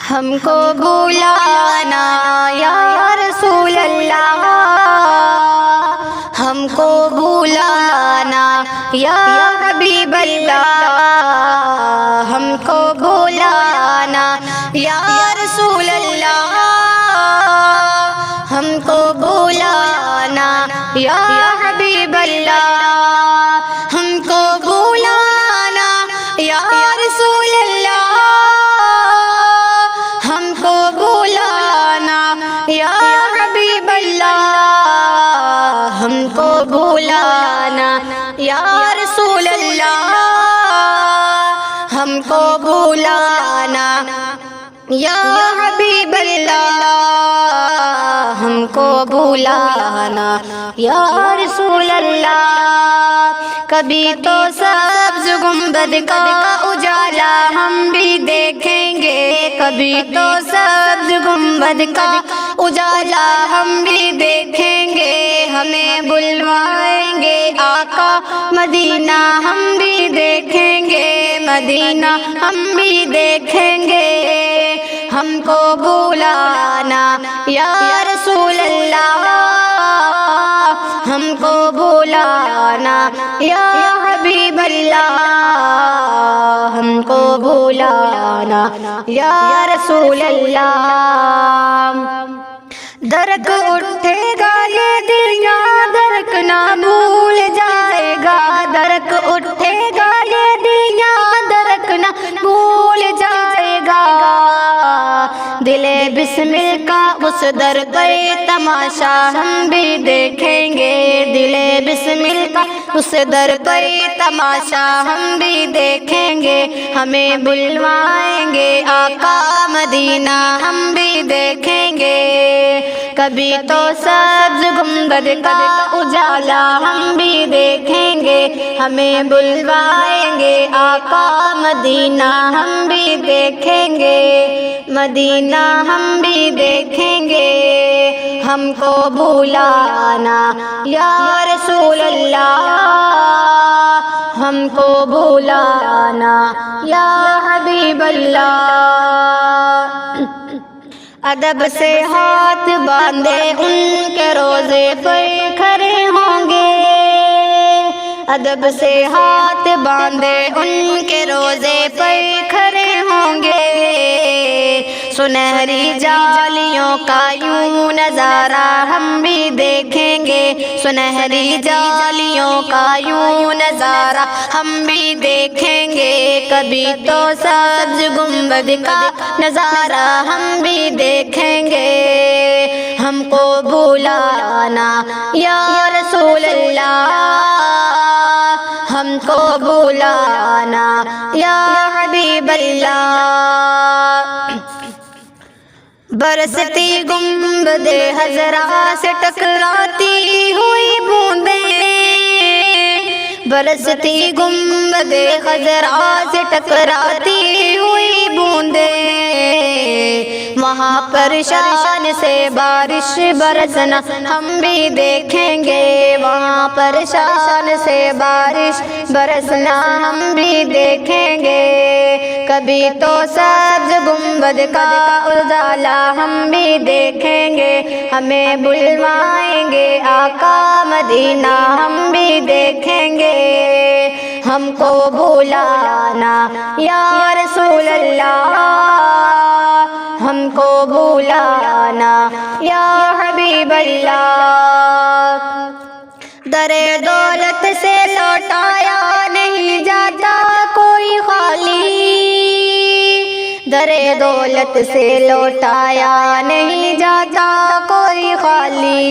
ہم کو بلانا یا رسول اللہ، ہم کو بلانا یا حبیب اللہ، ہم کو بلانا یا رسول اللہ، ہم کو بلانا یا حبیب اللہ، ہم کو بلانا یا رسول اللہ، ہم کو بلانا یا حبیب اللہ، ہم کو بلانا یا رسول اللہ، ہم کو بلانا یا حبیب اللہ، ہم کو بلانا یا رسول اللہ۔ کبھی تو سبز گنبد کا اجالا ہم بھی دیکھیں گے، کبھی تو سبز گنبد کا اجالا ہم بھی دیکھیں گے، ہمیں بلوائیں گے آقا مدینہ ہم بھی دیکھیں گے، مدینہ ہم بھی دیکھیں گے، ہم کو بلانا یا رسول اللہ، ہم کو بلانا یا حبیب اللہ، ہم کو بلانا یا رسول اللہ۔ درک اٹھے گا یہ دل یا درک نہ بھول جائے گا، درک اٹھے گا یہ دل یا درک نہ بھول جائے گا، دل بسمل کا اس در پر تماشا ہم بھی دیکھیں گے، دل بسمل کا اس در پر تماشا ہم بھی دیکھیں گے، ہمیں بلوائیں گے آقا مدینہ ہم بھی دیکھیں گے، کبھی تو سبز گنبد کا اجالا ہم بھی دیکھیں گے، ہمیں بلوائیں گے آقا مدینہ ہم بھی دیکھیں گے، مدینہ ہم بھی دیکھیں گے، ہم کو بلانا یا رسول اللہ، ہم کو بلانا یا حبیب اللہ۔ ادب سے ہاتھ باندھے ان کے روزے پر کھڑے ہوں گے، ادب سے ہاتھ باندھے ان کے روزے پر کھڑے ہوں گے، سنہری جالیوں کا یوں نظارہ ہم بھی دیکھیں گے، سنہری جالیوں کا یوں نظارہ ہم بھی دیکھیں گے، کبھی تو سبز گنبد کا نظارہ ہم بھی دیکھیں گے، ہم کو بلانا یا رسول اللہ، ہم کو بلانا یا حبیب اللہ۔ برستی گنبد حضرا سے ٹکراتی ہوئی بوندیں، برستی گنبد حضرا سے ٹکراتی ہوئی بوندیں، وہاں پر شان سے بارش برسنا ہم بھی دیکھیں گے، وہاں پر شان سے بارش برسنا ہم بھی دیکھیں گے، کبھی تو سبز گنبد کا اجالا ہم بھی دیکھیں گے، ہمیں بلوائیں گے آقا مدینہ ہم بھی دیکھیں گے، ہم کو بلانا یا رسول اللہ، ہم کو بلانا یا حبیب اللہ۔ در دولت سے لوٹایا نہیں جاتا کوئی خالی، در دولت سے لوٹایا نہیں جاتا کوئی خالی،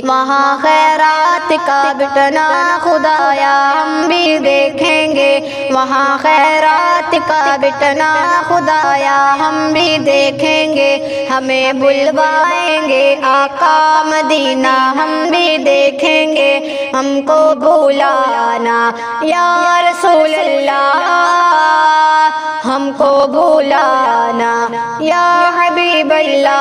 وہاں خیرات کا بٹنا خدایا ہم بھی دیکھیں گے، وہاں خیرات کا بٹنا خدایا ہم بھی دیکھیں گے، ہمیں بلوائیں گے آقا مدینہ ہم بھی دیکھیں گے، ہم کو بلانا یا رسول اللہ، ہم کو بلانا یا حبیب اللہ۔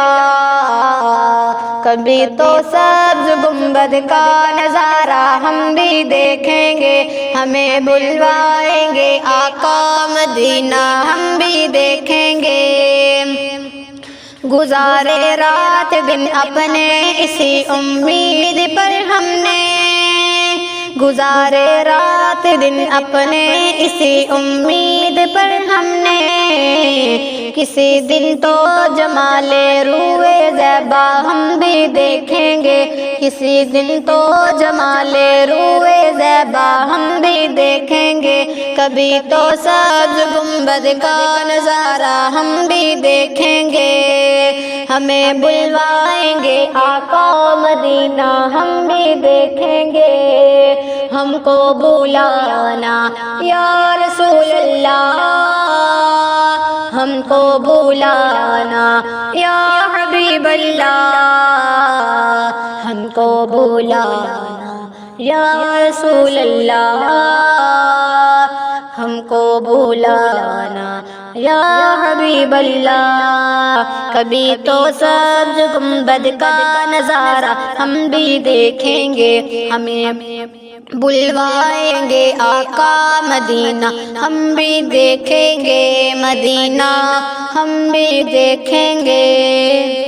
کبھی تو سبز گنبد کا نظارہ ہم بھی دیکھیں گے، ہمیں بلوائیں گے آقا مدینہ ہم بھی دیکھیں گے۔ گزارے رات دن اپنے اسی امید پر ہم نے، گزارے رات دن اپنے اسی امید پر ہم نے، کسی دن تو جمال روئے زیبا ہم بھی دیکھیں گے، کسی دن تو جمال روئے زیبا ہم بھی دیکھیں گے، کبھی تو سبز گنبد کا نظارہ ہم بھی دیکھیں گے، ہمیں بلوائیں گے آقا مدینہ ہم بھی دیکھیں گے، ہم کو بلانا یا رسول اللہ، ہم کو بلانا یا حبیب اللہ، ہم کو بلانا یا رسول اللہ، ہم کو بلانا یا حبیب اللہ، کبھی تو سبز گنبد کا نظارہ ہم بھی دیکھیں گے، ہمیں بلوائیں گے آقا مدینہ ہم بھی دیکھیں گے، مدینہ ہم بھی دیکھیں گے۔